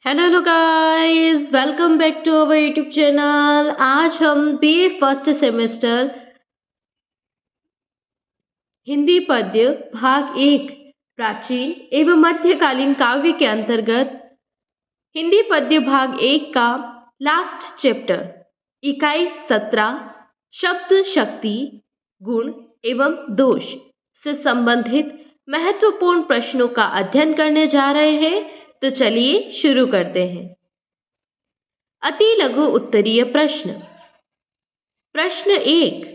Hello guys, welcome back to our YouTube channel. आज हम BA first semester Hindi पद्य भाग 1 प्राचीन एवं मध्यकालीन काव्य के अंतर्गत हिंदी पद्य भाग 1 का लास्ट चैप्टर इकाई 17 शब्द शक्ति गुण एवं दोष से संबंधित महत्वपूर्ण प्रश्नों का अध्ययन करने जा रहे हैं। तो चलिए शुरू करते हैं। अति लघु उत्तरीय प्रश्न। प्रश्न 1,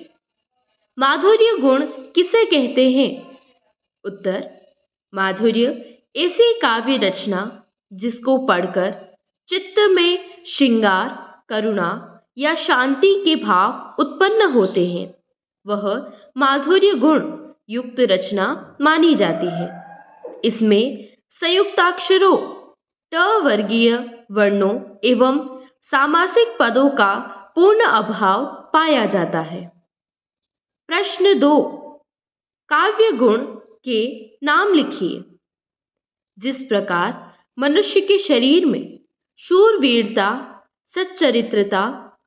माधुर्य गुण किसे कहते हैं? उत्तर, माधुर्य ऐसी काव्य रचना जिसको पढ़कर चित्त में श्रृंगार, करुणा या शांति के भाव उत्पन्न होते हैं, वह माधुर्य गुण युक्त रचना मानी जाती है। इसमें संयुक्ताक्षरों, ट वर्गीय वर्णों एवं सामासिक पदों का पूर्ण अभाव पाया जाता है। प्रश्न 2, काव्य गुण के नाम लिखिए। जिस प्रकार मनुष्य के शरीर में शूरवीरता, सच्चरित्रता,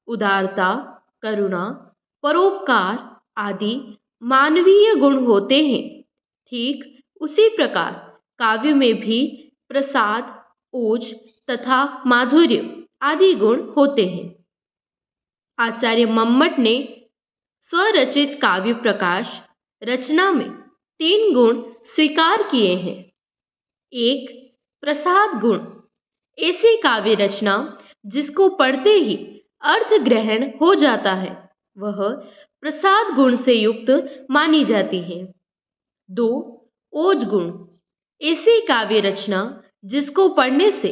उदारता, करुणा, परोपकार आदि मानवीय गुण होते हैं, ठीक उसी प्रकार काव्य में भी प्रसाद, ओज तथा माधुर्य आदि गुण होते हैं। आचार्य मम्मट ने स्वरचित काव्य प्रकाश रचना में 3 गुण स्वीकार किए हैं। 1, प्रसाद गुण, ऐसी काव्य रचना जिसको पढ़ते ही अर्थ ग्रहण हो जाता है, वह प्रसाद गुण से युक्त मानी जाती है। 2, ओज गुण, ऐसी काव्य रचना जिसको पढ़ने से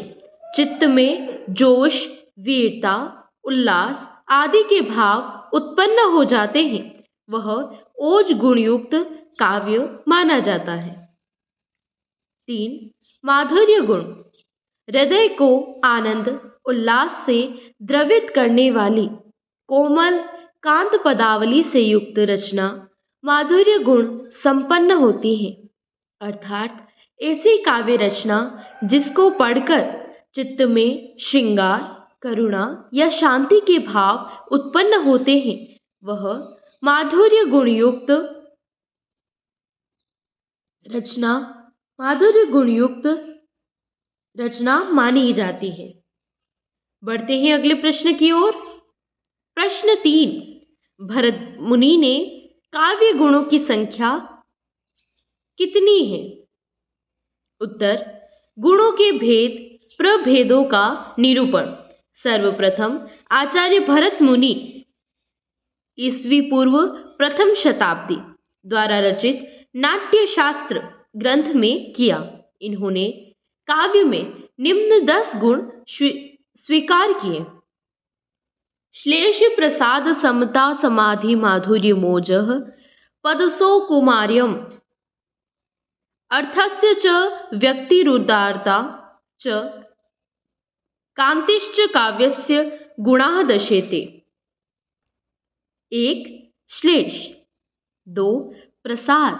चित्त में जोश, वीरता, उल्लास आदि के भाव उत्पन्न हो जाते हैं, वह ओज गुण युक्त काव्य माना जाता है। 3, माधुर्य गुण, हृदय को आनंद उल्लास से द्रवित करने वाली कोमल कांत पदावली से युक्त रचना माधुर्य गुण संपन्न होती है। अर्थात ऐसी काव्य रचना जिसको पढ़कर चित्त में श्रृंगार, करुणा या शांति के भाव उत्पन्न होते हैं, वह माधुर्य गुण युक्त रचना मानी जाती है। बढ़ते हैं अगले प्रश्न की ओर। प्रश्न 3, भरत मुनि ने काव्य गुणों की संख्या कितनी है? उत्तर, गुणों के भेद प्रभेदों का निरूपण सर्वप्रथम आचार्य भरत मुनि ईस्वी पूर्व प्रथम शताब्दी द्वारा रचित नाट्य शास्त्र ग्रंथ में किया। इन्होंने काव्य में निम्न 10 गुण स्वीकार किए। श्लेष प्रसाद समता समाधि माधुर्य मोजः पदसो कुमार्यम अर्थस्य च व्यक्तिरुदारता च कांतिश्च काव्यस्य गुणाः दशेते। 1, श्लेष, 2, प्रसाद,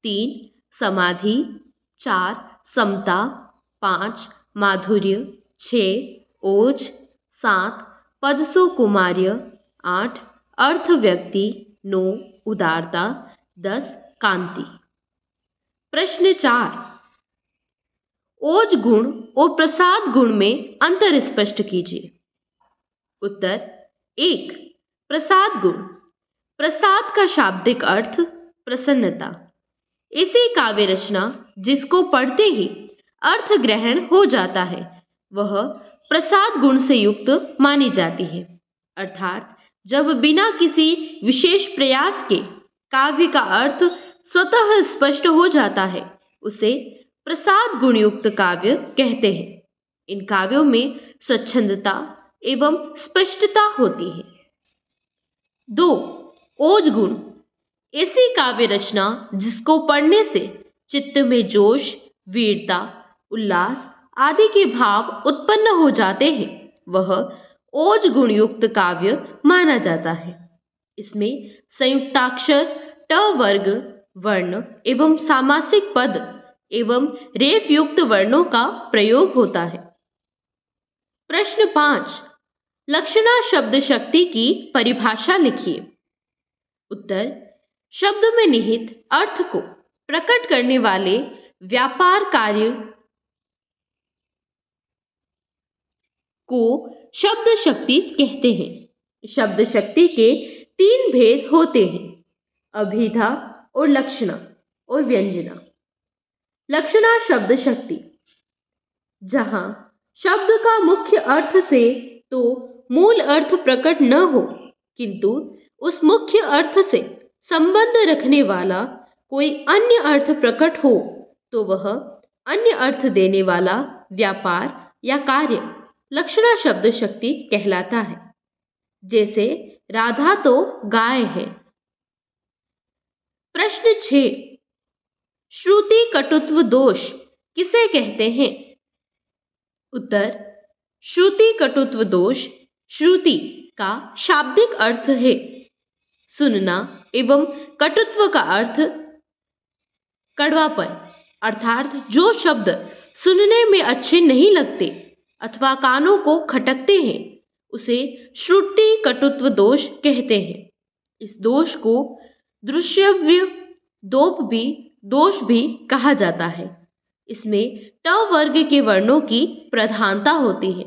3, समाधि, 4, समता, 5, माधुर्य, 6, ओज, 7, पदसो कुमार्य, 8, अर्थ व्यक्ति, 9, उदारता, 10, कांति। प्रश्न 4, ओज गुण और प्रसाद गुण में अंतर स्पष्ट कीजिए। उत्तर, 1, प्रसाद गुण, प्रसाद का शाब्दिक अर्थ प्रसन्नता। ऐसी काव्य रचना जिसको पढ़ते ही अर्थ ग्रहण हो जाता है, वह प्रसाद गुण से युक्त मानी जाती है। अर्थात जब बिना किसी विशेष प्रयास के काव्य का अर्थ स्वतः स्पष्ट हो जाता है, उसे प्रसाद गुण युक्त काव्य कहते हैं। इन काव्यों में स्वच्छंदता एवं स्पष्टता होती है। 2, ओज गुण, ऐसी काव्य रचना जिसको पढ़ने से चित्त में जोश, वीरता, उल्लास आदि के भाव उत्पन्न हो जाते हैं, वह ओज गुण युक्त काव्य माना जाता है। इसमें संयुक्ताक्षर, ट वर्ग वर्ण एवं सामासिक पद एवं रेफ युक्त वर्णों का प्रयोग होता है। प्रश्न 5, लक्षणा शब्द शक्ति की परिभाषा लिखिए। उत्तर, शब्द में निहित अर्थ को प्रकट करने वाले व्यापार कार्य को शब्द शक्ति कहते हैं। शब्द शक्ति के 3 भेद होते हैं, अभिधा और लक्षणा और व्यंजना। लक्षणा शब्द शक्ति, जहां शब्द का मुख्य अर्थ से तो मूल अर्थ प्रकट न हो, किंतु उस मुख्य अर्थ से संबंध रखने वाला कोई अन्य अर्थ प्रकट हो, तो वह अन्य अर्थ देने वाला व्यापार या कार्य लक्षणा शब्द शक्ति कहलाता है। जैसे राधा तो गाय है। प्रश्न 6, श्रुति कटुत्व दोष किसे कहते हैं? उत्तर, श्रुति कटुत्व दोष श्रुति का शाब्दिक अर्थ है सुनना एवं कटुत्व का अर्थ कड़वापन, अर्थात जो शब्द सुनने में अच्छे नहीं लगते अथवा कानों को खटकते हैं उसे श्रुति कटुत्व दोष कहते हैं। इस दोष को दृश्यव्य दोष भी कहा जाता है। इसमें ट वर्ग के वर्णों की प्रधानता होती है।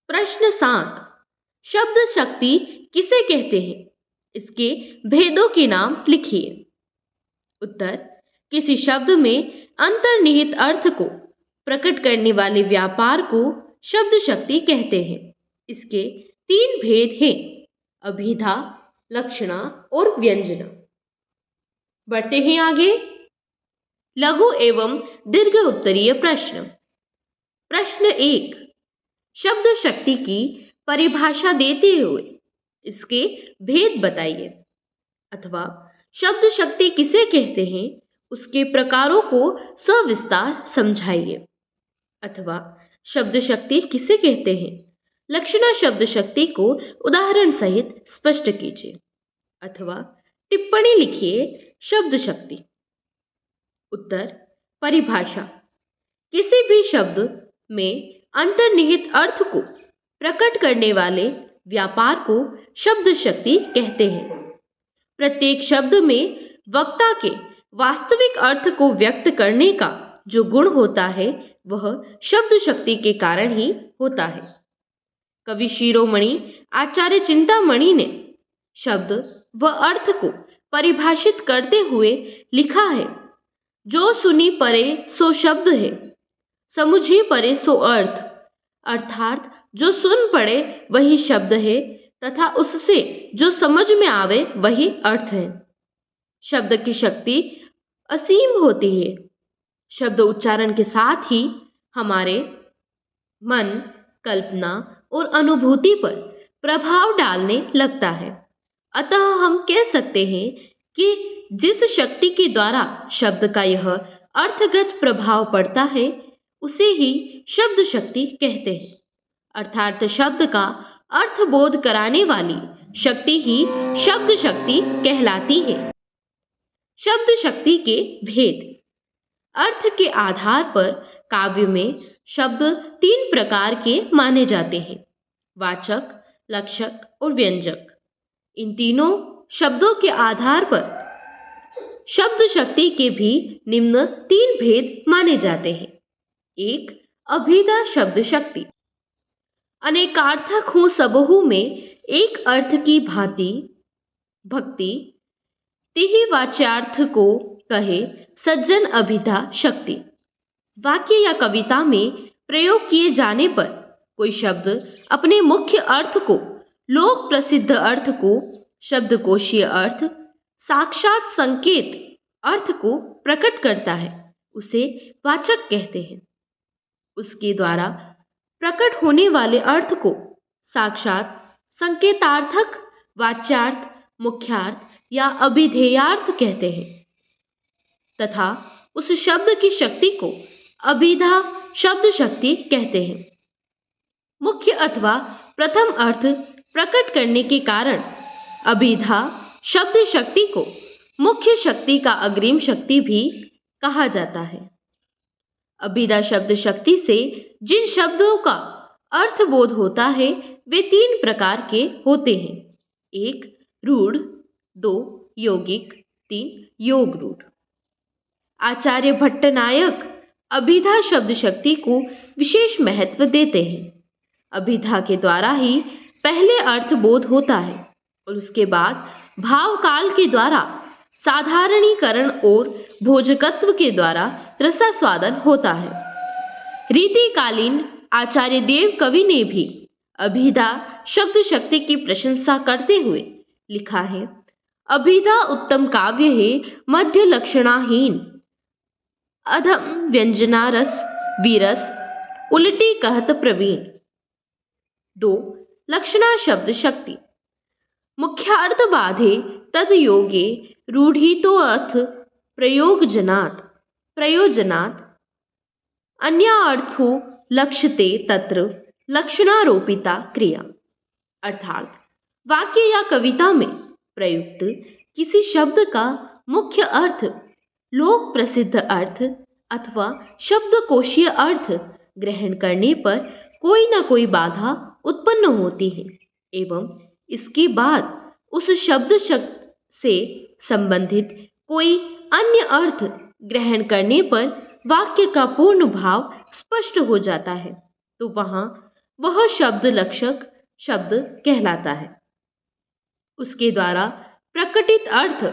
प्रश्न 7, शब्द शक्ति किसे कहते हैं? इसके भेदों के नाम लिखिए। उत्तर, किसी शब्द में अंतर्निहित अर्थ को प्रकट करने वाले व्यापार को शब्द शक्ति कहते हैं। इसके 3 भेद हैं, अभिधा, लक्षणा और व्यंजना। बढ़ते हैं आगे। लघु एवं दीर्घ उत्तरीय प्रश्न। प्रश्न 1, शब्द शक्ति की परिभाषा देते हुए इसके भेद बताइए, अथवा शब्द शक्ति किसे कहते हैं उसके प्रकारों को सविस्तार समझाइए, अथवा शब्द शक्ति किसे कहते हैं लक्षणा शब्द शक्ति को उदाहरण सहित स्पष्ट कीजिए, अथवा टिप्पणी लिखिए। शब्द शक्ति। उत्तर, परिभाषा, किसी भी शब्द में अंतर्निहित अर्थ को प्रकट करने वाले व्यापार को शब्द शक्ति कहते हैं। प्रत्येक शब्द में वक्ता के वास्तविक अर्थ को व्यक्त करने का जो गुण होता है वह शब्द शक्ति के कारण ही होता है। कवि शिरोमणि आचार्य चिंतामणि ने शब्द व अर्थ को परिभाषित करते हुए लिखा है, जो सुनी परे सो शब्द है, समुझी परे सो अर्थ, अर्थात जो सुन पड़े वही शब्द है तथा उससे जो समझ में आवे वही अर्थ है। शब्द की शक्ति असीम होती है। शब्द उच्चारण के साथ ही हमारे मन, कल्पना और अनुभूति पर प्रभाव डालने लगता है। अतः हम कह सकते हैं कि जिस शक्ति के द्वारा शब्द का यह अर्थगत प्रभाव पड़ता है उसे ही शब्द शक्ति कहते हैं, अर्थात शब्द का अर्थबोध कराने वाली शक्ति ही शब्द शक्ति कहलाती है। शब्द शक्ति के भेद। अर्थ के आधार पर काव्य में शब्द 3 प्रकार के माने जाते हैं, वाचक, लक्षक और व्यंजक। इन तीनों शब्दों के आधार पर शब्द शक्ति के भी निम्न 3 भेद माने जाते हैं। 1, अभिधा शब्द शक्ति। अनेकार्थक हूँ सबहु में एक अर्थ की भांति भक्ति, तिहि वाच्यार्थ को कहे सज्जन अभिधा शक्ति। वाक्य या कविता में प्रयोग किए जाने पर कोई शब्द अपने मुख्य अर्थ को, लोक प्रसिद्ध अर्थ को, शब्दकोशीय अर्थ, साक्षात संकेत अर्थ को प्रकट करता है, उसे वाचक कहते हैं। उसके द्वारा प्रकट होने वाले अर्थ को साक्षात संकेतार्थक, वाच्यार्थ, मुख्यार्थ या अभिधेयार्थ कहते हैं तथा उस शब्द की शक्ति को अभिधा शब्द शक्ति कहते हैं। मुख्य अथवा प्रथम अर्थ प्रकट करने के कारण अभिधा शब्द शक्ति को मुख्य शक्ति का अग्रिम शक्ति भी कहा जाता है। अभिधा शब्द शक्ति से जिन शब्दों का अर्थबोध होता है वे तीन प्रकार के होते हैं। एक रूढ़, दो यौगिक, तीन योग रूढ़। आचार्य भट्टनायक अभिधा शब्द शक्ति को विशेष महत्व देते हैं। अभिधा के द्वारा ही पहले अर्थबोध होता है और उसके बाद भाव काल के द्वारा साधारणीकरण और भोजकत्व के द्वारा रसास्वादन होता है। रीतिकालीन आचार्य देव कवि ने भी अभिधा शब्द शक्ति की प्रशंसा करते हुए लिखा है, अभिधा उत्तम काव्य है, मध्य लक्षणाहीन, अधम व्यंजनारस वीरस, उलटी कहत प्रवीण। दो लक्षणा शब्द शक्ति। मुख्यार्थ बाधे तद योगे रूढ़ितो अर्थ प्रयोजनात् अन्य अर्थो लक्ष्यते तत्र लक्षणारोपिता क्रिया। अर्थात वाक्य या कविता में प्रयुक्त किसी शब्द का मुख्य अर्थ, लोक प्रसिद्ध अर्थ अथवा शब्दकोशीय अर्थ ग्रहण करने पर कोई न कोई बाधा उत्पन्न होती है एवं इसके बाद उस शब्द से संबंधित कोई अन्य अर्थ ग्रहण करने पर वाक्य का पूर्ण भाव स्पष्ट हो जाता है, तो वहां वह शब्द लक्षक शब्द कहलाता है। उसके द्वारा प्रकटित अर्थ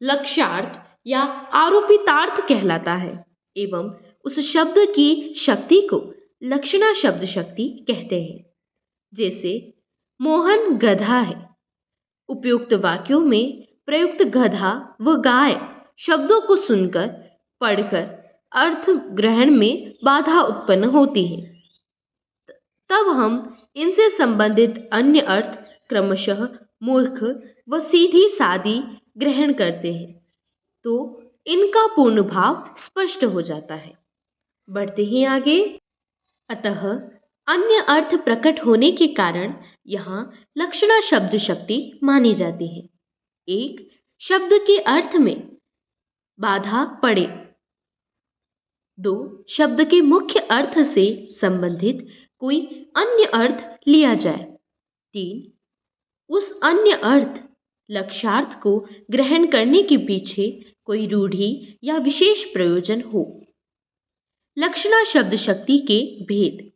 लक्ष्यार्थ या आरोपितार्थ कहलाता है एवं उस शब्द की शक्ति को लक्षणा शब्द शक्ति कहते हैं। जैसे मोहन गधा है, उपयुक्त वाक्यों में प्रयुक्त गधा व गाय शब्दों को सुनकर पढ़कर अर्थ ग्रहण में बाधा उत्पन्न होती है, तब हम इनसे संबंधित अन्य अर्थ क्रमशः मूर्ख व सीधी सादी ग्रहण करते हैं, तो इनका पूर्ण भाव स्पष्ट हो जाता है। बढ़ते ही आगे। अतः अन्य अर्थ प्रकट होने के कारण यहाँ लक्षणा शब्द शक्ति मानी जाती है। एक शब्द के अर्थ में बाधा पड़े, दो शब्द के मुख्य अर्थ से संबंधित कोई अन्य अर्थ लिया जाए, तीन उस अन्य अर्थ लक्ष्यार्थ को ग्रहण करने के पीछे कोई रूढ़ि या विशेष प्रयोजन हो। लक्षणा शब्द शक्ति के भेद।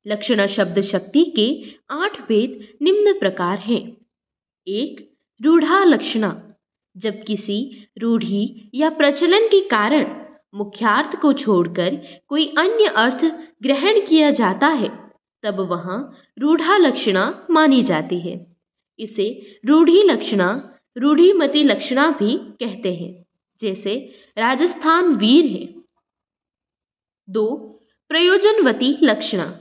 लक्षणा शब्द शक्ति के 8 भेद निम्न प्रकार हैं। एक रूढ़ा लक्षणा। जब किसी रूढ़ि या प्रचलन के कारण मुख्यार्थ को छोड़कर कोई अन्य अर्थ ग्रहण किया जाता है, तब वहां रूढ़ा लक्षणा मानी जाती है। इसे रूढ़ी लक्षणा, रूढ़िमती लक्षणा भी कहते हैं। जैसे राजस्थान वीर है। दो प्रयोजनवती लक्षणा।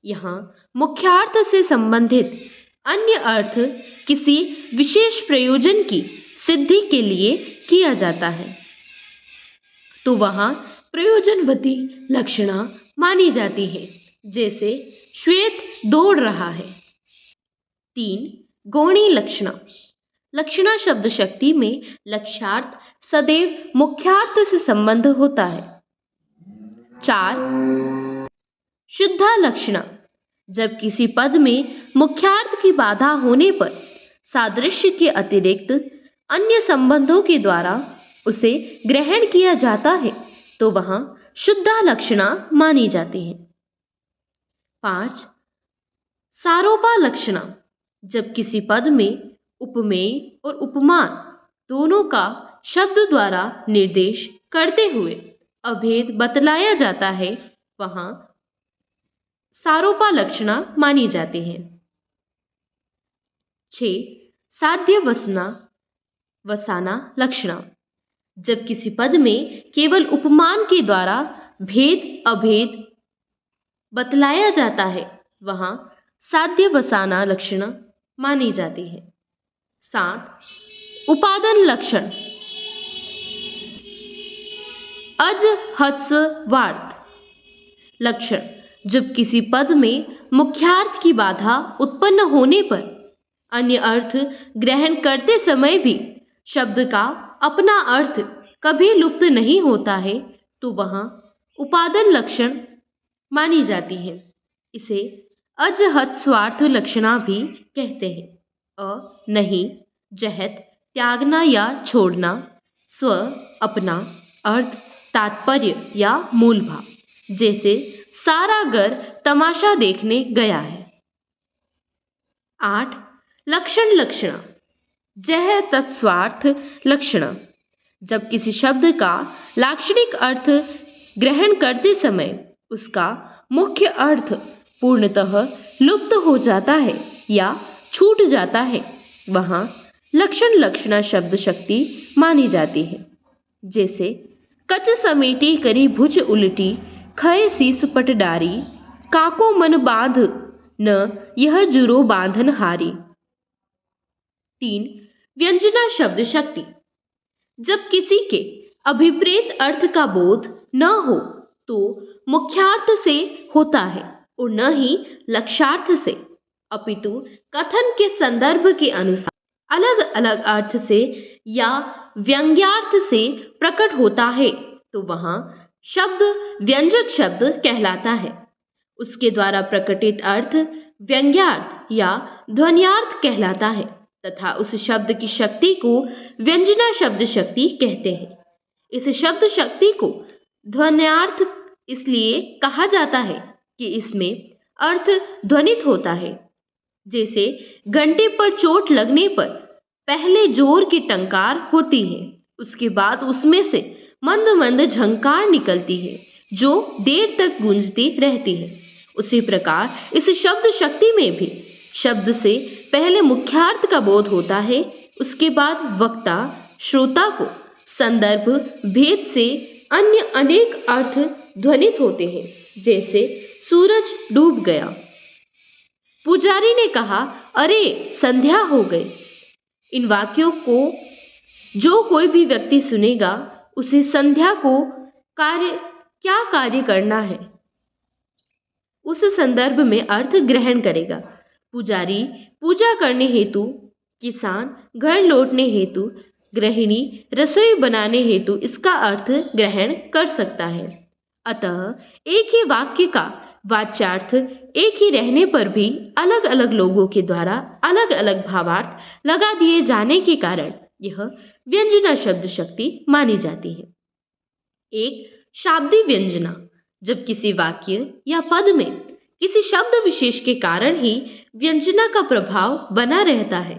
यहाँ मुख्यार्थ से संबंधित अन्य अर्थ किसी विशेष प्रयोजन की सिद्धि के लिए किया जाता है, तो वहाँ प्रयोजनवती लक्षणा मानी जाती है। जैसे श्वेत दौड़ रहा है। तीन गौणी लक्षणा। लक्षणा शब्द शक्ति में लक्ष्यार्थ सदैव मुख्यार्थ से संबंध होता है। चार शुद्धा लक्षणा। जब किसी पद में मुख्यार्थ की बाधा होने पर सादृश्य के अतिरिक्त अन्य संबंधों के द्वारा उसे ग्रहण किया जाता है, तो वहां शुद्धा लक्षणा मानी जाती है। 5 सारोपा लक्षणा। जब किसी पद में उपमेय और उपमान दोनों का शब्द द्वारा निर्देश करते हुए अभेद बतलाया जाता है, वहां सारोपा लक्षणा मानी जाती है। 6 साध्य वसाना लक्षणा। जब किसी पद में केवल उपमान के द्वारा भेद अभेद बतलाया जाता है, वहां साध्य वसाना लक्षणा मानी जाती है। 7 उपादान लक्षण। अज हत्स वार्थ लक्षण। जब किसी पद में मुख्यार्थ की बाधा उत्पन्न होने पर अन्य अर्थ ग्रहण करते समय भी शब्द का अपना अर्थ कभी लुप्त नहीं होता है, तो वहां उपादान लक्षण मानी जाती है। इसे अजहत स्वार्थ लक्षणा भी कहते हैं। नहीं, जहत, त्यागना या छोड़ना, स्व, अपना, अर्थ, तात्पर्य या मूल भाव। जैसे सारा घर तमाशा देखने गया है। 8. लक्षण लक्षणा। जह तत्स्वार्थ लक्षणा। जब किसी शब्द का लाक्षणिक अर्थ ग्रहण करते समय उसका मुख्य अर्थ पूर्णतः लुप्त हो जाता है या छूट जाता है, वहाँ लक्षण लक्षणा शब्द शक्ति मानी जाती है। जैसे कच समेटी करी भुज उलटी, खय शीस पट डारी, काको मन बांध न यह जुरो बांधन हारी। 3. व्यंजना शब्द शक्ति। जब किसी के अभिप्रेत अर्थ का बोध न हो तो मुख्यार्थ से होता है और न ही लक्ष्यार्थ से, अपितु कथन के संदर्भ के अनुसार अलग अलग अर्थ से या व्यंग्यार्थ से प्रकट होता है, तो वहाँ शब्द व्यंजक शब्द कहलाता है। उसके द्वारा प्रकटित अर्थ व्यंग्यार्थ या ध्वन्यार्थ कहलाता है तथा उस शब्द की शक्ति को व्यंजना शब्द शक्ति कहते हैं। इस शब्द शक्ति को ध्वन्यार्थ इसलिए कहा जाता है कि इसमें अर्थ ध्वनित होता है। जैसे घंटे पर चोट लगने पर पहले जोर की टंकार होती है, उसके बाद उसमें से मंद मंद झंकार निकलती है जो देर तक गूंजती रहती है। उसी प्रकार इस शब्द शक्ति में भी शब्द से पहले मुख्यार्थ का बोध होता है, उसके बाद वक्ता श्रोता को संदर्भ भेद से अन्य अनेक अर्थ ध्वनित होते हैं। जैसे सूरज डूब गया, पुजारी ने कहा, अरे संध्या हो गई। इन वाक्यों को जो कोई भी व्यक्ति सुनेगा उसे संध्या को क्या कार्य करना है उस संदर्भ में अर्थ ग्रहण करेगा। पुजारी पूजा करने हेतु, किसान घर लौटने हेतु, गृहिणी रसोई बनाने हेतु इसका अर्थ ग्रहण कर सकता है। अतः एक ही वाक्य का वाच्यार्थ एक ही रहने पर भी अलग अलग लोगों के द्वारा अलग अलग भावार्थ लगा दिए जाने के कारण यह व्यंजना शब्द शक्ति मानी जाती है। एक शाब्दी व्यंजना। जब किसी वाक्य या पद में किसी शब्द विशेष के कारण ही व्यंजना का प्रभाव बना रहता है,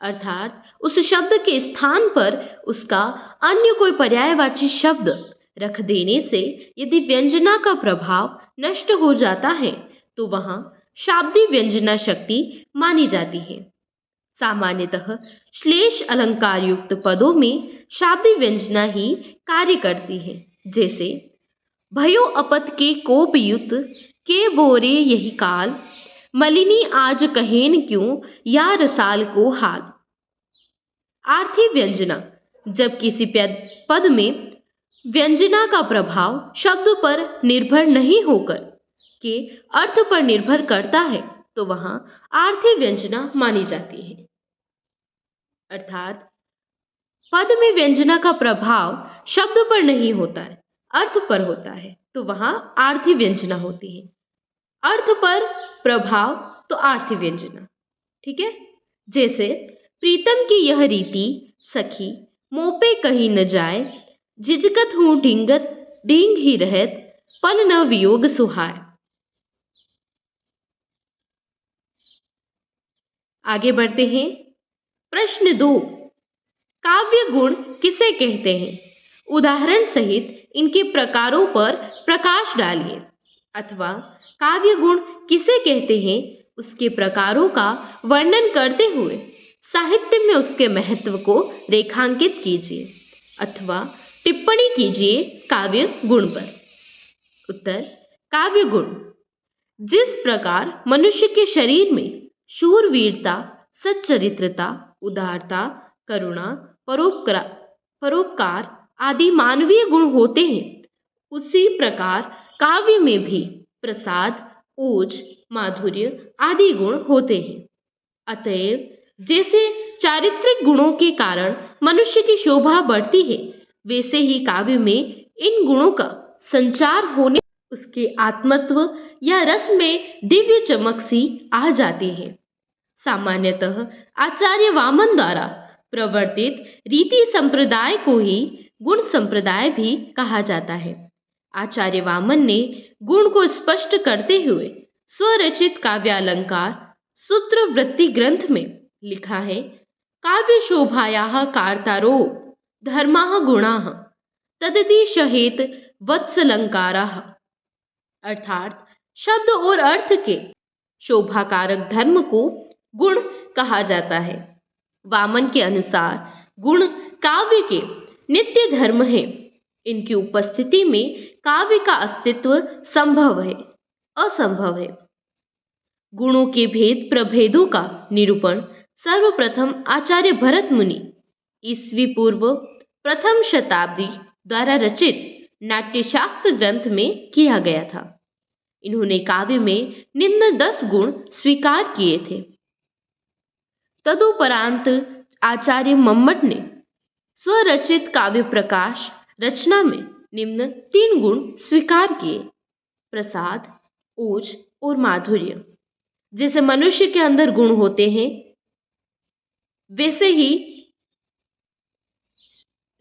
अर्थात उस शब्द के स्थान पर उसका अन्य कोई पर्यायवाची शब्द रख देने से यदि व्यंजना का प्रभाव नष्ट हो जाता है तो वहाँ शाब्दी व्यंजना शक्ति मानी जाती है। सामान्यतः श्लेष अलंकार युक्त पदों में शाब्दी व्यंजना ही कार्य करती है। जैसे भयो अपत के कोप युत के बोरे यही काल, मलिनी आज कहेन क्यों या रसाल को हाल। आर्थी व्यंजना। जब किसी पद में व्यंजना का प्रभाव शब्द पर निर्भर नहीं होकर के अर्थ पर निर्भर करता है तो वहाँ आर्थी व्यंजना मानी जाती है। अर्थात पद में व्यंजना का प्रभाव शब्द पर नहीं होता है, अर्थ पर होता है, तो वहाँ आर्थी व्यंजना होती है। अर्थ पर प्रभाव तो आर्थी व्यंजना। ठीक है। जैसे प्रीतम की यह रीति सखी मोपे कहीं न जाए, झिझकत हूँ ढींग ही रहत, पल न वियोग सुहाय। आगे बढ़ते हैं। प्रश्न 2, काव्य गुण किसे कहते हैं? उदाहरण सहित इनके प्रकारों पर प्रकाश डालिए। अथवा काव्य गुण किसे कहते हैं उसके प्रकारों का वर्णन करते हुए साहित्य में उसके महत्व को रेखांकित कीजिए अथवा टिप्पणी कीजिए काव्य गुण पर। उत्तर, काव्य गुण जिस प्रकार मनुष्य के शरीर में शूरवीरता, सच्चरित्रता, उदारता, करुणा, परोपकार आदि मानवीय गुण होते हैं, उसी प्रकार काव्य में भी प्रसाद, ओज, माधुर्य आदि गुण होते हैं। अतएव जैसे चारित्रिक गुणों के कारण मनुष्य की शोभा बढ़ती है, वैसे ही काव्य में इन गुणों का संचार होने उसके आत्मत्व या रस में दिव्य चमक सी आ जाती है। सामान्यतः आचार्य वामन द्वारा प्रवर्तित रीति संप्रदाय को ही गुण संप्रदाय भी कहा जाता है। आचार्य वामन ने गुण को स्पष्ट करते हुए स्वरचित काव्यालंकार सूत्र वृत्ति ग्रंथ में लिखा है, काव्य शोभायाः कार्तारो धर्माः गुणाः तदति शहेत वत्सलंकाराः, अर्थात शब्द और अर्थ के शोभाकारक धर्म को गुण कहा जाता है। वामन के अनुसार गुण काव्य के नित्य धर्म है। इनकी उपस्थिति में काव्य का अस्तित्व संभव है, असंभव है। गुणों के भेद प्रभेदों का निरूपण सर्वप्रथम आचार्य भरत मुनि ईस्वी पूर्व प्रथम शताब्दी द्वारा रचित नाट्यशास्त्र ग्रंथ में किया गया था। इन्होंने काव्य में निम्न 10 गुण स्वीकार किए थे। तदुपरांत आचार्य मम्मट ने स्वरचित काव्य प्रकाश रचना में निम्न 3 गुण स्वीकार किए, प्रसाद, ओज और माधुर्य। जैसे मनुष्य के अंदर गुण होते हैं, वैसे ही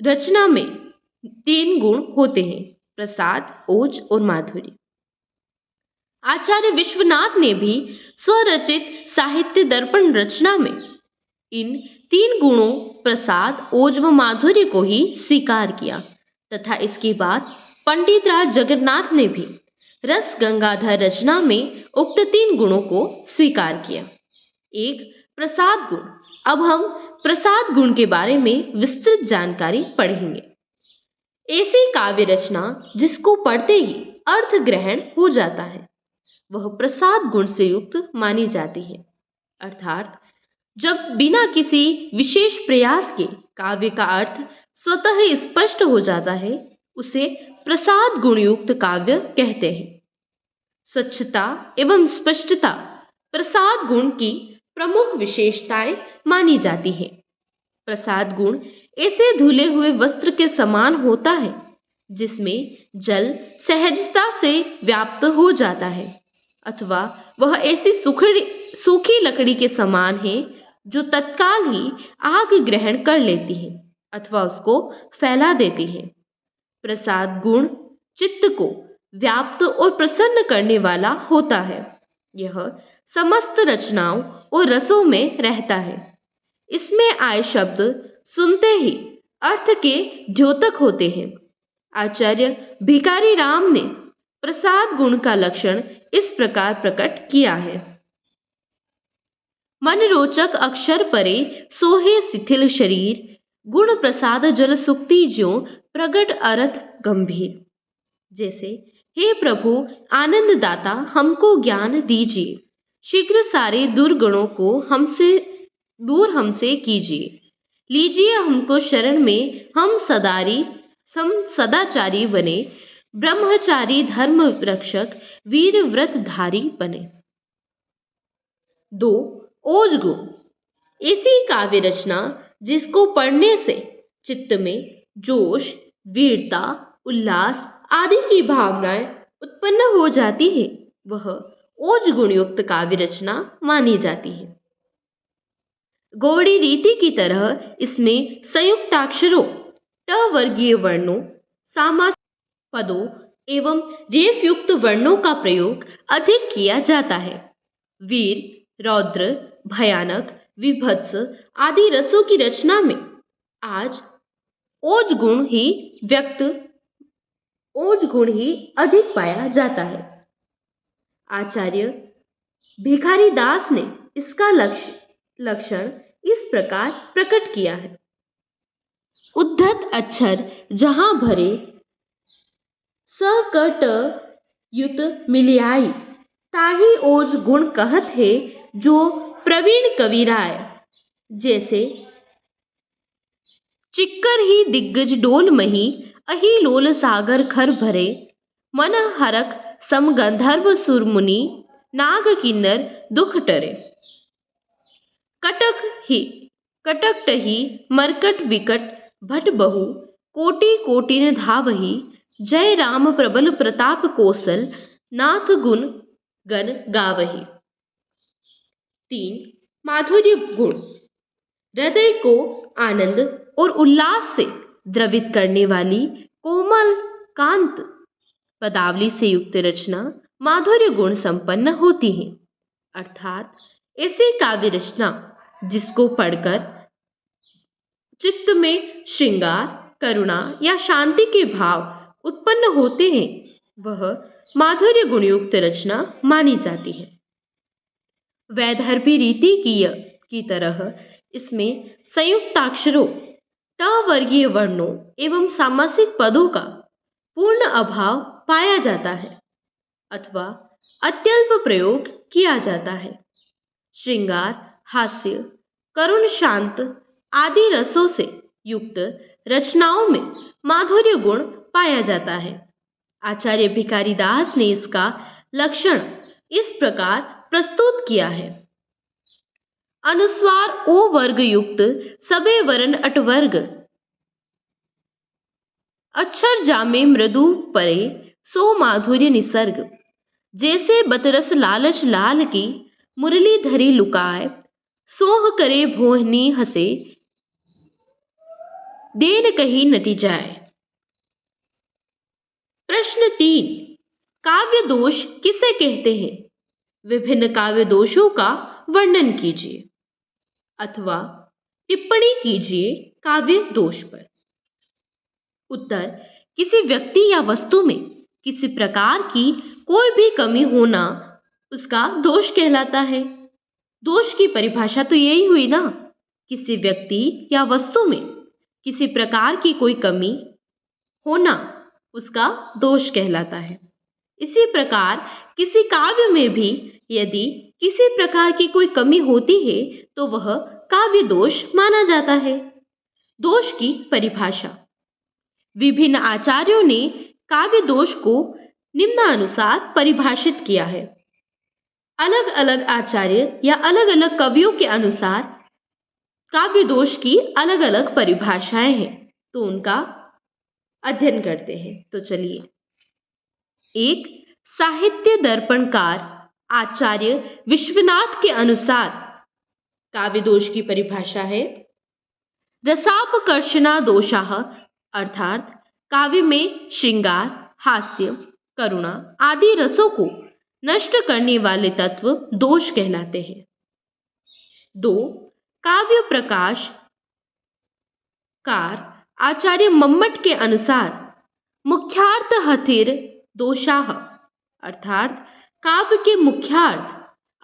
रचना में 3 गुण होते हैं, प्रसाद, ओज और माधुर्य। आचार्य विश्वनाथ ने भी स्वरचित साहित्य दर्पण रचना में इन 3 गुणों प्रसाद, ओज व माधुर्य को ही स्वीकार किया तथा इसके बाद पंडित राज जगन्नाथ ने भी रस गंगाधर रचना में उक्त 3 गुणों को स्वीकार किया। एक प्रसाद गुण। अब हम प्रसाद गुण के बारे में विस्तृत जानकारी पढ़ेंगे। ऐसी काव्य रचना जिसको पढ़ते ही अर्थ ग्रहण हो जाता है, वह प्रसाद गुण से युक्त मानी जाती है। अर्थात जब बिना किसी विशेष प्रयास के काव्य का अर्थ स्वतः ही स्पष्ट हो जाता है, उसे प्रसाद गुणयुक्त काव्य कहते हैं। स्वच्छता एवं स्पष्टता प्रसाद गुण की प्रमुख विशेषताएं मानी जाती है। प्रसाद गुण ऐसे धुले हुए वस्त्र के समान होता है जिसमें जल सहजता से व्याप्त हो जाता है, अथवा वह ऐसी सूखी लकड़ी के समान है जो तत्काल ही आग ग्रहण कर लेती है अथवा उसको फैला देती है। प्रसाद गुण चित्त को व्याप्त और प्रसन्न करने वाला होता है। यह समस्त रचनाओं और रसों में रहता है। इसमें आए शब्द सुनते ही अर्थ के द्योतक होते हैं। आचार्य भिखारी राम ने प्रसाद गुण का लक्षण इस प्रकार प्रकट किया है। मन रोचक अक्षर परे सोहे शिथिल शरीर, गुण प्रसाद जल सुक्ति ज्यों प्रगट अरथ गंभीर। जैसे, हे प्रभु आनंद दाता हमको ज्ञान दीजिए, शीघ्र सारे दुर्गुणों को हमसे कीजिए, लीजिए हमको शरण में, हम सदाचारी बने, ब्रह्मचारी धर्म रक्षक वीर व्रतधारी बने। 2. ओज गुण। ऐसी काव्य रचना जिसको पढ़ने से चित्त में जोश, वीरता, उल्लास आदि की भावनाएं उत्पन्न हो जाती है, वह ओज गुणयुक्त काव्य रचना मानी जाती है। गौड़ी रीति की तरह इसमें संयुक्ताक्षरों, ट वर्गीय वर्णों, समास पदों एवं रेफ युक्त वर्णों का प्रयोग अधिक किया जाता है। वीर, रौद्र, भयानक, विभत्स आदि रसों की रचना में आज ओज गुण ही अधिक पाया जाता है। आचार्य भिखारी दास ने इसका लक्षण इस प्रकार प्रकट किया है। उद्धत अक्षर जहां भरे, सकट युत मिलियाई, ताही ओज गुण कहत है जो प्रवीण कविराय। जैसे, चिक्कर ही दिग्गज डोल मही, अहि लोल सागर खर भरे, मन हरक सम गंधर्व सुर मुनि, नाग किन्नर दुख टरे। कटक टही मरकट विकट भट बहु, कोटि कोटिन धावही, जय राम प्रबल प्रताप कौशल नाथ गुण गण गावही। 3. माधुर्य गुण, हृदय को आनंद और उल्लास से द्रवित करने वाली कोमल कांत पदावली से युक्त रचना माधुर्य गुण संपन्न होती है। अर्थात ऐसी काव्य रचना जिसको पढ़कर चित्त में श्रृंगार, करुणा या शांति के भाव उत्पन्न होते हैं, वह माधुर्य गुणयुक्त रचना मानी जाती है। वैदर्भी रीति की तरह इसमें संयुक्ताक्षरों, ट वर्गीय वर्णों एवं सामासिक पदों का पूर्ण अभाव पाया जाता है अथवा अत्यल्प प्रयोग किया जाता है। श्रृंगार, हास्य, करुण, शांत आदि रसों से युक्त रचनाओं में माधुर्य गुण पाया जाता है। आचार्य भिखारी दास ने इसका लक्षण इस प्रकार प्रस्तुत किया है। अनुस्वार ओ वर्ग युक्त सबे वर्ण अटवर्ग, अक्षर जामे मृदु परे सो माधुर्य निसर्ग। जैसे बतरस लालच लाल की मुरली धरी लुकाए, सोह करे भोहनी हसे देन कहीं नटी जाए। प्रश्न 3, काव्य दोष किसे कहते हैं? विभिन्न काव्य दोषों का वर्णन कीजिए अथवा टिप्पणी कीजिए काव्य दोष पर। उत्तर, किसी व्यक्ति या वस्तु में किसी प्रकार की कोई भी कमी होना उसका दोष कहलाता है। दोष की परिभाषा तो यही हुई ना, किसी व्यक्ति या वस्तु में किसी प्रकार की कोई कमी होना उसका दोष कहलाता है। इसी प्रकार किसी काव्य में भी यदि किसी प्रकार की कोई कमी होती है तो वह काव्य दोष माना जाता है। दोष की परिभाषा, विभिन्न आचार्यों ने काव्य दोष को निम्नानुसार परिभाषित किया है। अलग अलग आचार्य या अलग अलग कवियों के अनुसार काव्य दोष की अलग अलग परिभाषाएं हैं, तो उनका अध्ययन करते हैं। तो चलिए, एक साहित्य दर्पणकार आचार्य विश्वनाथ के अनुसार काव्य दोष की परिभाषा है, रसापकर्षणा दोषाः, अर्थात काव्य में श्रृंगार, हास्य, करुणा आदि रसों को नष्ट करने वाले तत्व दोष कहलाते हैं। 2, काव्य प्रकाश कार आचार्य मम्मट के अनुसार मुख्यार्थ हथिर दोषाः, अर्थात काव्य के मुख्यार्थ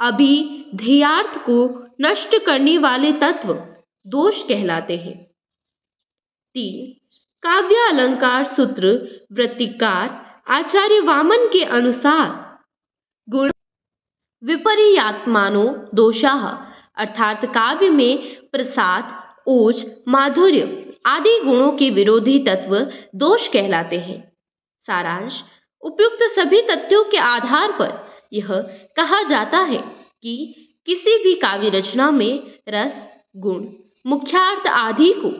अभिधेयार्थ को नष्ट करने वाले तत्व दोष कहलाते हैं। 3, काव्य अलंकार सूत्र वृत्तिकार आचार्य वामन के अनुसार गुण विपर्यात्मानो दोषाः, अर्थात काव्य में प्रसाद, ओज, माधुर्य आदि गुणों के विरोधी तत्व दोष कहलाते हैं। सारांश, उपयुक्त सभी तथ्यों के आधार पर यह कहा जाता है कि किसी भी काव्य रचना में रस, गुण, मुख्यार्थ आदि को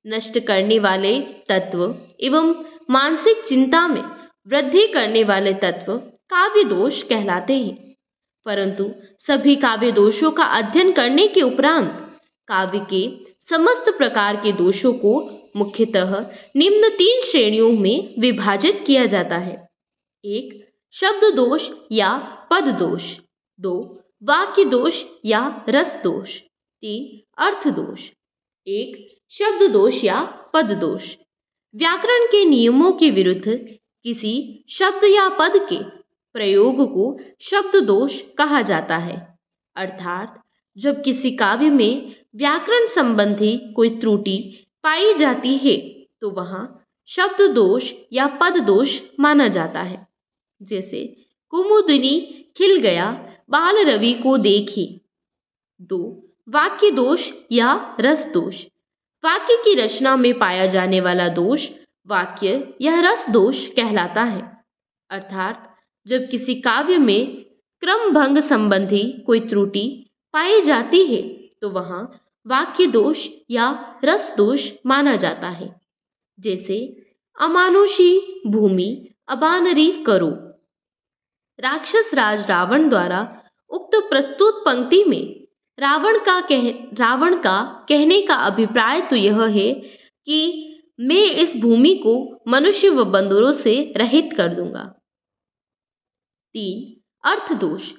नष्ट करने वाले तत्व एवं मानसिक चिंता में वृद्धि करने वाले तत्व काव्य दोष कहलाते हैं। परंतु सभी काव्य दोषों का अध्ययन करने के उपरांत काव्य के समस्त प्रकार के दोषों को मुख्यतः निम्न 3 श्रेणियों में विभाजित किया जाता है। 1, शब्द दोष या पद दोष। 2, वाक्य दोष या रस दोष। 3, अर्थ दोष। 1, शब्द दोष या पद दोष। व्याकरण के नियमों के विरुद्ध किसी शब्द या पद के प्रयोग को शब्द दोष कहा जाता है। अर्थात जब किसी काव्य में व्याकरण संबंधी कोई त्रुटि पाई जाती है तो वहाँ शब्द दोष या पद दोष माना जाता है। जैसे कुमुदिनी खिल गया बाल रवि को देखी। 2, वाक्य दोष या रस दोष। वाक्य की रचना में पाया जाने वाला दोष वाक्य या रस दोष कहलाता है। अर्थात जब किसी काव्य में क्रम भंग संबंधी कोई त्रुटि पाई जाती है तो वहाँ वाक्य दोष या रस दोष माना जाता है। जैसे अमानुषी भूमि अबानरी करो। राक्षस राज रावण द्वारा उक्त प्रस्तुत पंक्ति में रावण का कहने का अभिप्राय तो यह है कि मैं इस भूमि को मनुष्य व बंदरों से रहित कर दूंगा। 3. अर्थ दोष।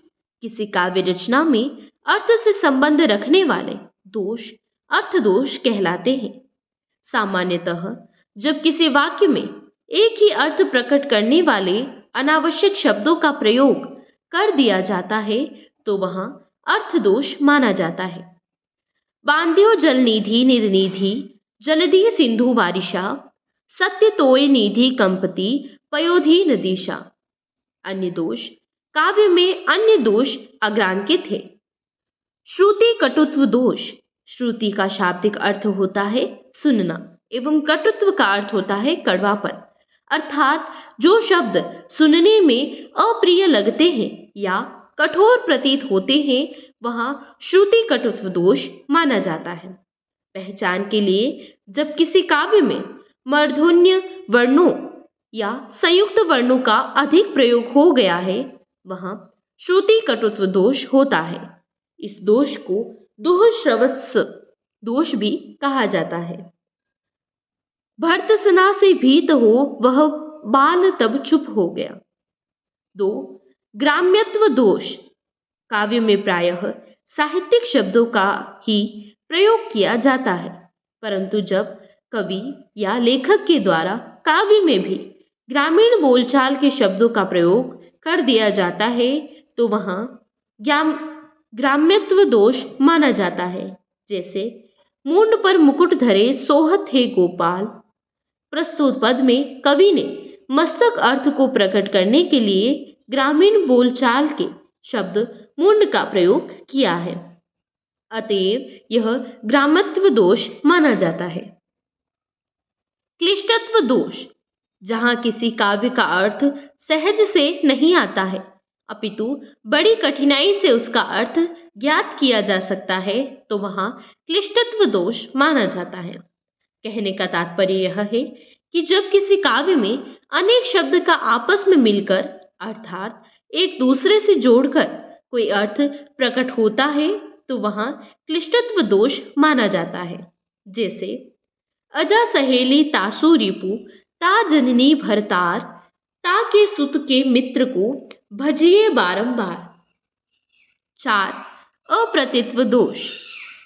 किसी काव्य रचना में अर्थ से संबंध रखने वाले दोष अर्थ दोष कहलाते हैं। सामान्यतः जब किसी वाक्य में एक ही अर्थ प्रकट करने वाले अनावश्यक शब्दों का प्रयोग कर दिया जाता है तो वहां अर्थ दोष माना जाता है। बांध्यो जल निधि निर्निधि जलधि सिंधु वारिशा सत्य तोय निधि कंपति पयोधि नदीशा। अन्य दोष। काव्य में अन्य दोष अग्रांकित है। श्रुति कटुत्व दोष। श्रुति का शाब्दिक अर्थ होता है सुनना एवं कटुत्व का अर्थ होता है कड़वापन, अर्थात जो शब्द सुनने में अप्रिय लगते हैं या कठोर प्रतीत होते हैं वहां श्रुति कटुत्व दोष माना जाता है। पहचान के लिए जब किसी काव्य में मूर्धन्य वर्णों या संयुक्त वर्णों का अधिक प्रयोग हो गया है वहां श्रुति कटुत्व दोष होता है। इस दोष को दुःश्रवस दोष भी कहा जाता है। भर्त्सना से भीत हो वह बाल तब चुप हो गया। 2. ग्राम्यत्व दोष। काव्य में प्रायः साहित्यिक शब्दों का ही प्रयोग किया जाता है, परंतु जब कवि या लेखक के द्वारा काव्य में भी ग्रामीण बोलचाल के शब्दों का प्रयोग कर दिया जाता है तो वहां ग्राम्यत्व दोष माना जाता है। जैसे मूंड पर मुकुट धरे सोहत है गोपाल। प्रस्तुत पद में कवि ने मस्तक अर्थ को प्रकट करने के लिए ग्रामीण बोलचाल के शब्द मूंड का प्रयोग किया है, अतएव यह ग्राम्यत्व दोष माना जाता है। क्लिष्टत्व दोष। जहां किसी काव्य का अर्थ सहज से नहीं आता है अपितु बड़ी कठिनाई से उसका अर्थ ज्ञात किया जा सकता है तो वहां क्लिष्टत्व दोष माना जाता है। कहने का तात्पर्य यह है कि जब किसी काव्य में अनेक शब्द का आपस में मिलकर अर्थात एक दूसरे से जोड़कर कोई अर्थ प्रकट होता है तो वहां क्लिष्टत्व दोष माना जाता है। जैसे अजा सहेली तासु रिपु ता जननी भरतार ता के सुत के मित्र को भजिए बारंबार। 4. अप्रतित्व दोष।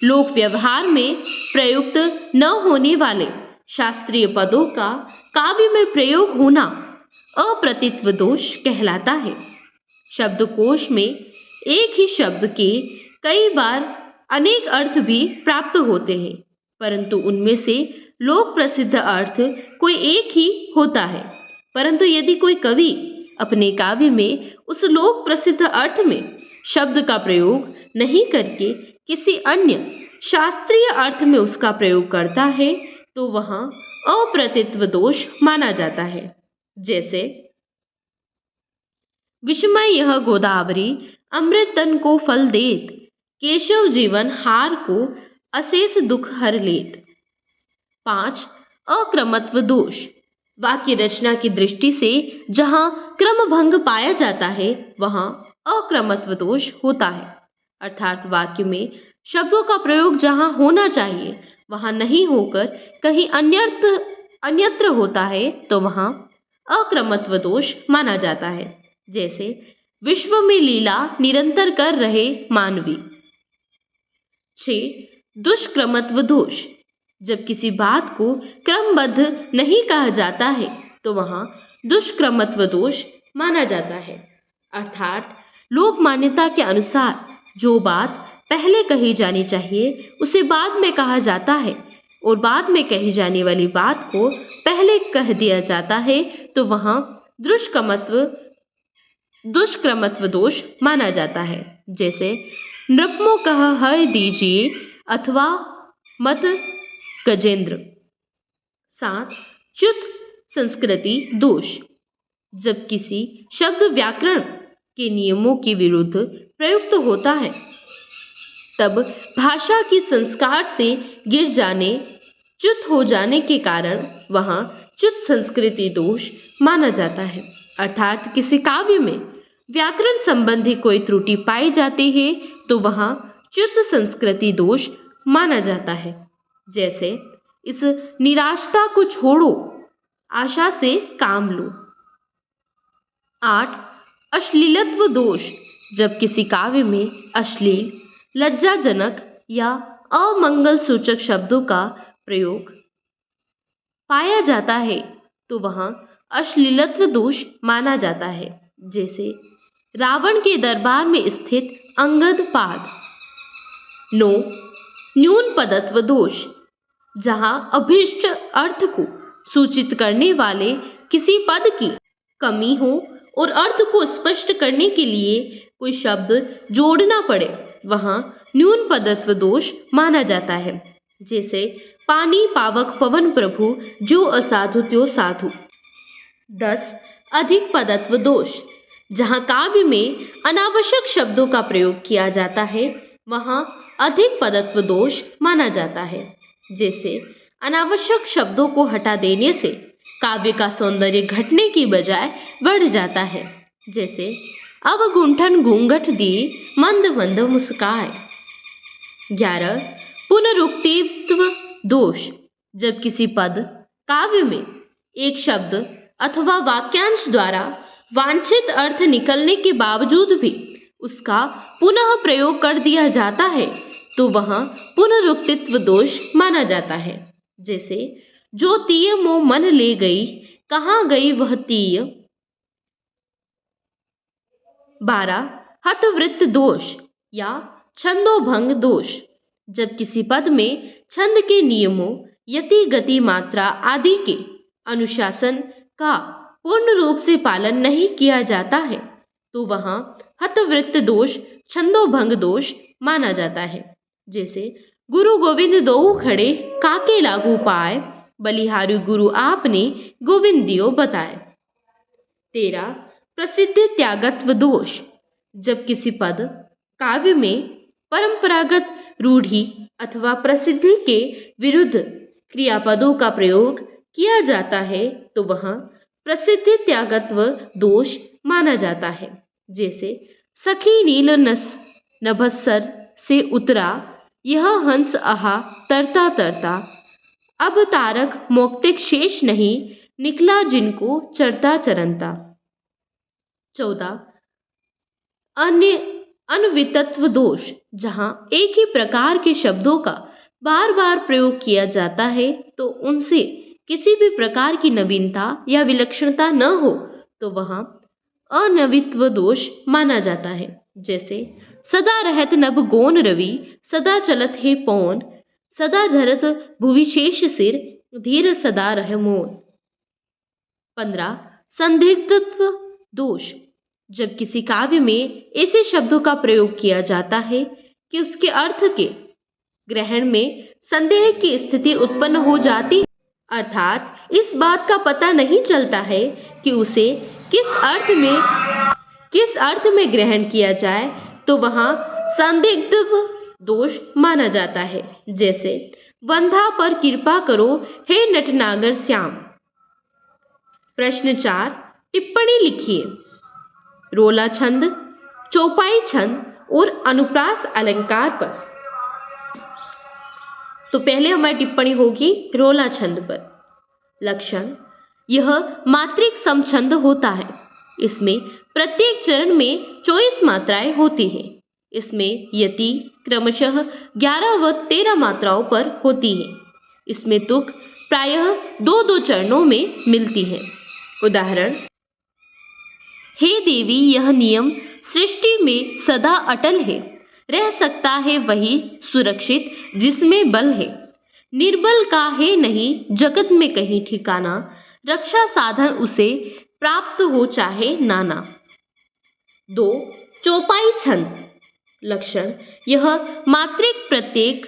लोक व्यवहार में प्रयुक्त न होने वाले शास्त्रीय पदों का काव्य में प्रयोग होना अप्रतित्व दोष कहलाता है। शब्दकोश में एक ही शब्द के कई बार अनेक अर्थ भी प्राप्त होते हैं, परंतु उनमें से लोक प्रसिद्ध अर्थ कोई एक ही होता है। परंतु यदि कोई कवि अपने काव्य में उस लोक प्रसिद्ध अर्थ में शब्द का प्रयोग नहीं करके किसी अन्य शास्त्रीय अर्थ में उसका प्रयोग करता है तो वहां अप्रतित्व दोष माना जाता है। जैसे विस्मय यह गोदावरी अमृत तन को फल देत केशव जीवन हार को अशेष दुख हर लेत। 5. अक्रमत्व दोष। वाक्य रचना की दृष्टि से जहां क्रम भंग पाया जाता है वहां अक्रमत्व दोष होता है, अर्थात वाक्य में शब्दों का प्रयोग जहां होना चाहिए वहां नहीं होकर कहीं अन्यत्र होता है तो वहां अक्रमत्व दोष माना जाता है। जैसे विश्व में लीला निरंतर कर रहे मानवी। 6. दुष्क्रमत्व दोष। जब किसी बात को क्रमबद्ध नहीं कहा जाता है तो वहां दुष्क्रमत्व दोष माना जाता है, अर्थात लोक मान्यता के अनुसार जो बात पहले कही जानी चाहिए उसे बाद में कहा जाता है और बाद में कही जाने वाली बात को पहले कह दिया जाता है तो वहां दुष्क्रमत्व दोष माना जाता है। जैसे नृपमो कह हर दीजिए अथवा मत गजेंद्र। 7. च्युत संस्कृति दोष। जब किसी शब्द व्याकरण के नियमों के विरुद्ध प्रयुक्त होता है तब भाषा की संस्कार से गिर जाने च्युत हो जाने के कारण वहां च्युत संस्कृति दोष माना जाता है। अर्थात किसी काव्य में व्याकरण संबंधी कोई त्रुटि पाई जाती है तो वहाँ च्युत संस्कृति दोष माना जाता है। जैसे इस निराशता को छोड़ो, आशा से काम लो। 8. अश्लीलत्व दोष, जब किसी काव्य में अश्लील, लज्जाजनक या अमंगल सूचक शब्दों का प्रयोग पाया जाता है तो वहाँ अश्लीलत्व दोष माना जाता है। जैसे रावण के दरबार में स्थित अंगद पाद। 9. न्यून पदत्व दोष, जहाँ अभीष्ट अर्थ को सूचित करने वाले किसी पद की कमी हो और अर्थ को स्पष्ट करने के लिए कोई शब्द जोड़ना पड़े, वहाँ न्यून पदत्व दोष माना जाता है। जैसे पानी पावक पवन प्रभु, जो असाधु त्यो साधु। 10. अधिक पदत्व दोष, जहाँ काव्य में अनावश्यक शब्दों का प्रयोग किया जाता है, वहाँ अधिक पदत्व दोष माना जाता है। जैसे अनावश्यक शब्दों को हटा देने से काव्य का सौंदर्य घटने की बजाय बढ़ जाता है। जैसे अब गुंठन घूंघट दिए मंद मंद मुस्काए। 11. पुनरुक्तित्व दोष, जब किसी पद काव्य में एक शब्द अथवा वाक्यांश द्वारा वांछित अर्थ निकलने के बावजूद भी उसका पुनः प्रयोग कर दिया जाता है तो वह पुनरुक्तित्व दोष माना जाता है। जैसे जो तीय मोह मन ले गई, कहाँ गई वह तीय। 12. हतवृत्त दोष या छंदोभंग दोष, जब किसी पद में छंद के नियमों, यति गति मात्रा आदि के अनुशासन का पूर्ण रूप से पालन नहीं किया जाता है तो वहाँ हतवृत्त दोष, छंदोभंग दोष माना जाता है। जैसे गुरु गोविंद दोऊ खड़े, काके लागू पाए, बलिहारी गुरु आपने गोविंद दियो बताए। 13. प्रसिद्ध त्यागत्व दोष, जब किसी पद काव्य में परंपरागत रूढ़ि अथवा प्रसिद्धि के विरुद्ध क्रियापदों का प्रयोग किया जाता है तो वहाँ प्रसिद्ध त्यागत्व दोष माना जाता है। जैसे सखी नील नभस्सर से उतरा, यह हंस आहा तरता तरता, अब तारक मौक्तिक शेष नहीं, निकला जिनको चरता चरंता। 14. अनवितत्व दोष, जहाँ एक ही प्रकार के शब्दों का बार बार प्रयोग किया जाता है तो उनसे किसी भी प्रकार की नवीनता या विलक्षणता न हो तो वहाँ अनवित्व दोष माना जाता है। जैसे सदा रहत नभ गोन रवि, सदा चलत है पौन, सदा धरत भुविशेष सिर, धीर सदा रह मौन। 15. संदिग्धत्व दोष, जब किसी काव्य में ऐसे शब्दों का प्रयोग किया जाता है कि उसके अर्थ के ग्रहण में संदेह की स्थिति उत्पन्न हो जाती है, अर्थात इस बात का पता नहीं चलता है कि उसे किस अर्थ में ग्रहण किया जाए तो वहाँ संदिग्ध दोष माना जाता है। जैसे वंधा पर कृपा करो हे नटनागर श्याम। प्रश्न 4. टिप्पणी लिखिए। रोला छंद, चौपाई छंद और अनुप्रास अलंकार पर। तो पहले हमारी टिप्पणी होगी रोला छंद पर। लक्षण: यह मात्रिक समछंद होता है। इसमें प्रत्येक चरण में 24 मात्राएं होती हैं। इसमें यति क्रमशः 11 व 13 मात्राओं पर होती है। इसमें तुक प्रायः 2-2 चरणों में मिलती है। उदाहरण: हे देवी, यह नियम सृष्टि में सदा अटल है, रह सकता है वही सुरक्षित जिसमें बल है। निर्बल का है नहीं जगत में कहीं ठिकाना, रक्षा साधन उसे प्राप्त हो चाहे नाना। 2. चौपाई छंद। लक्षण: यह मात्रिक प्रत्येक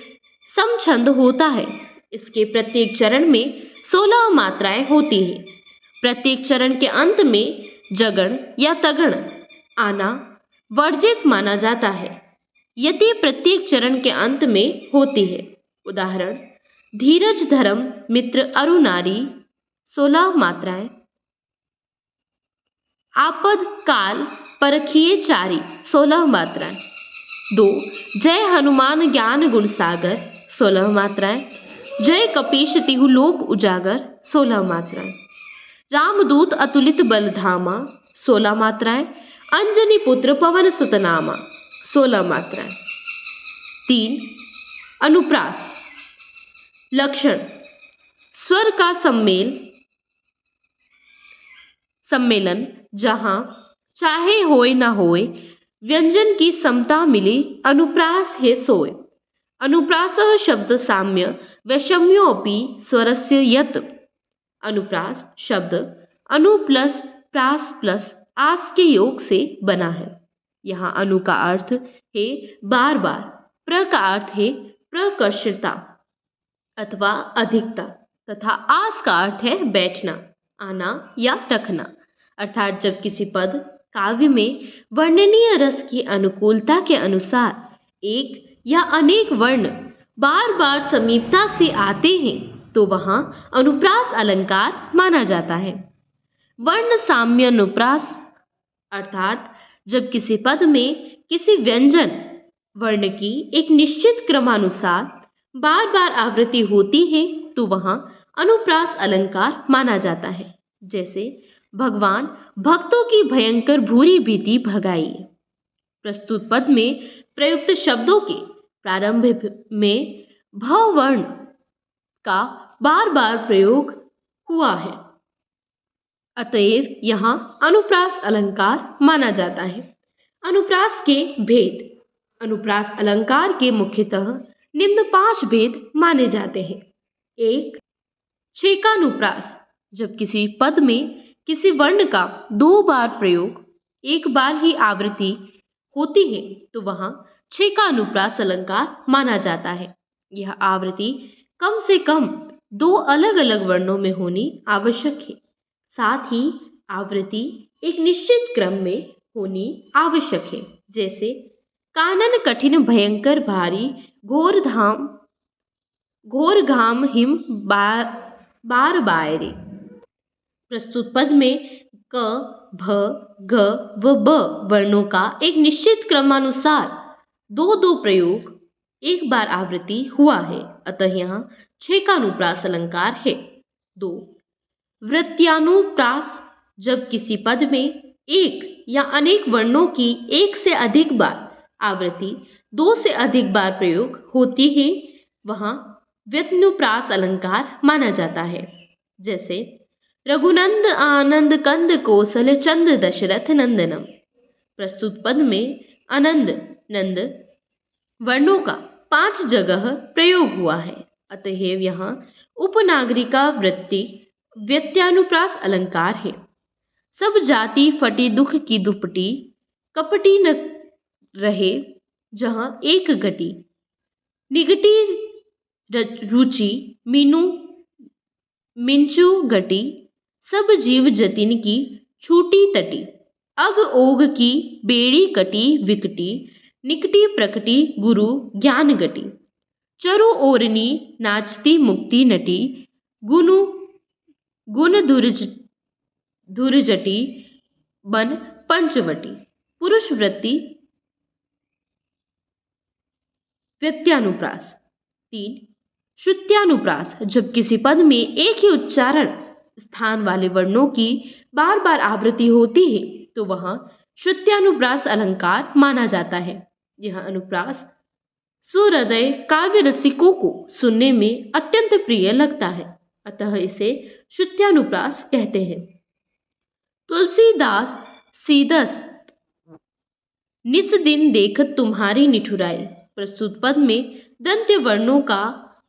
समछंद होता है। इसके प्रत्येक चरण में 16 मात्राएं होती हैं। प्रत्येक चरण के अंत में जगण या तगण आना वर्जित माना जाता है। यति प्रत्येक चरण के अंत में होती है। उदाहरण: धीरज धर्म मित्र अरु नारी, 16 मात्राएं। आपद काल परखिए चारी, 16 मात्राएं। 2 जय हनुमान ज्ञान गुण सागर, 16 मात्राएं। जय कपीश तिहु लोक उजागर, 16 मात्राएं। रामदूत अतुलित बल धामा, 16 मात्राएं। अंजनी पुत्र पवन सुत नामा, 16 मात्राएं। 3 अनुप्रास। लक्षण: स्वर का सम्मेलन, जहां चाहे होए ना होए व्यंजन की समता मिले, अनुप्रास है सोए। अनुप्रासः शब्द साम्य वैषम्योऽपि स्वरस्य यत्। अनुप्रास शब्द अनु प्लस प्रास प्लस आस के योग से बना है। यहाँ अनु का अर्थ है बार बार, प्र का अर्थ है प्रकर्षता अथवा अधिकता तथा आस का अर्थ है बैठना, आना या रखना। अर्थात जब किसी पद काव्य में वर्णनीय रस की अनुकूलता के अनुसार एक या अनेक वर्ण बार बार समीपता से आते हैं तो वहां अनुप्रास अलंकार माना जाता है। वर्ण साम्य अनुप्रास अर्थात जब किसी पद में किसी व्यंजन वर्ण की एक निश्चित क्रमानुसार बार बार आवृत्ति होती है तो वहां अनुप्रास अलंकार माना जाता है। जैसे भगवान भक्तों की भयंकर भूरी भीति भगाई। प्रस्तुत पद में प्रयुक्त शब्दों के प्रारंभ में भ वर्ण का बार बार प्रयोग हुआ है, अतएव यहाँ अनुप्रास अलंकार माना जाता है। अनुप्रास के भेद। अनुप्रास अलंकार के मुख्यतः निम्न 5 भेद माने जाते हैं। 1 छेकानुप्रास, जब किसी पद में किसी वर्ण का 2 बार प्रयोग, एक बार ही आवृत्ति होती है तो वहां छेकानुप्रास अलंकार माना जाता है। यह आवृत्ति कम से कम 2 अलग अलग वर्णों में होनी आवश्यक है। साथ ही आवृत्ति एक निश्चित क्रम में होनी आवश्यक है। जैसे कानन कठिन भयंकर भारी, घोर घाम हिम बार बायरे। प्रस्तुत पद में क, भ, ग व ब वर्णों का एक निश्चित क्रमानुसार 2 प्रयोग, एक बार आवृत्ति हुआ है, अतः यहाँ छेकानुप्रास अलंकार है। 2 वृत्त्यानुप्रास, जब किसी पद में एक या अनेक वर्णों की एक से अधिक बार आवृत्ति 2 से अधिक बार प्रयोग होती है वहां व्यत्नुप्रास अलंकार माना जाता है। जैसे रघुनंद आनंद कंद कौशल चंद दशरथ नंदनम। प्रस्तुत पद में आनंद नंद वर्णों का 5 जगह प्रयोग हुआ है, अतएव यहाँ उपनागरिका वृत्ति व्यत्यानुप्रास अलंकार है। सब जाति फटी दुख की दुपटी, कपटी न रहे जहां एक गति, निगटी रुचि मीनू मिंचू गटी, सब जीव जतिन की छूटी तटी, अग ओग की बेड़ी कटी विकटी, निकटी प्रकटी गुरु ज्ञान गटी, चरु ओरनी नाचती मुक्ति नटी, गुण धुरजटी बन पंचवटी। पुरुष वृत्ति व्यत्यानुप्रास। 3 श्रुत्यानुप्रास, जब किसी पद में एक ही उच्चारण स्थान वाले वर्णों की बार बार आवृत्ति होती है तो वहां श्रुत्यानुप्रास अलंकार माना जाता है। यह अनुप्रास सुहृदय काव्य रसिकों को सुनने में अत्यंत प्रिय लगता है, अतः इसे श्रुत्यानुप्रास कहते हैं। तुलसीदास सीदस निस दिन देखत तुम्हारी निठुराई। प्रस्तुत पद में दंत्य वर्णों का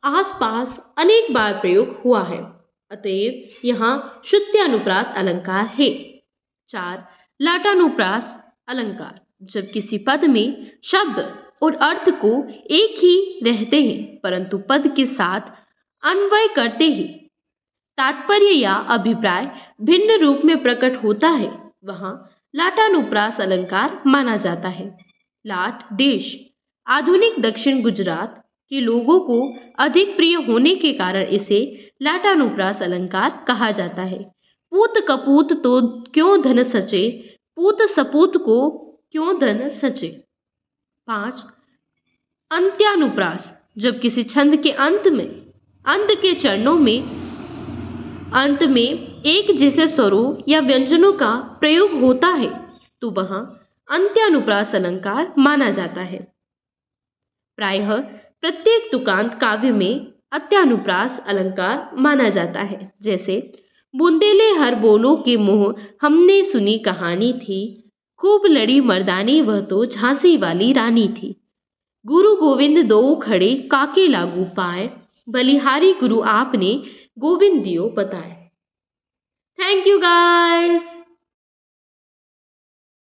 आसपास अनेक बार प्रयोग हुआ है, अतएव यहाँ श्रुत्यानुप्रास अलंकार है। 4 लाटानुप्रास अलंकार, जब किसी पद में शब्द और अर्थ को एक ही रहते हैं परंतु पद के साथ अन्वय करते ही तात्पर्य या अभिप्राय भिन्न रूप में प्रकट होता है, वहां लाटानुप्रास अलंकार माना जाता है। लाट देश आधुनिक दक्षिण गुजरात कि लोगों को अधिक प्रिय होने के कारण इसे लाटानुप्रास अलंकार कहा जाता है। पूत कपूत तो क्यों धन सचे, पूत सपूत को क्यों धन सचे। 5. अंत्यानुप्रास, जब किसी छंद के अंत के चरणों में अंत में एक जैसे स्वरों या व्यंजनों का प्रयोग होता है तो वह अंत्यानुप्रास अलंकार माना जाता है। प्रायः प्रत्येक तुकांत काव्य में अंत्यानुप्रास अलंकार माना जाता है, जैसे बुंदेले हर बोलो के मुँह हमने सुनी कहानी थी, खूब लड़ी मर्दानी वह तो झांसी वाली रानी थी, गुरु गोविंद दो खड़े काके लागू पाए, बलिहारी गुरु आपने गोविंद दियो बताए। Thank you guys.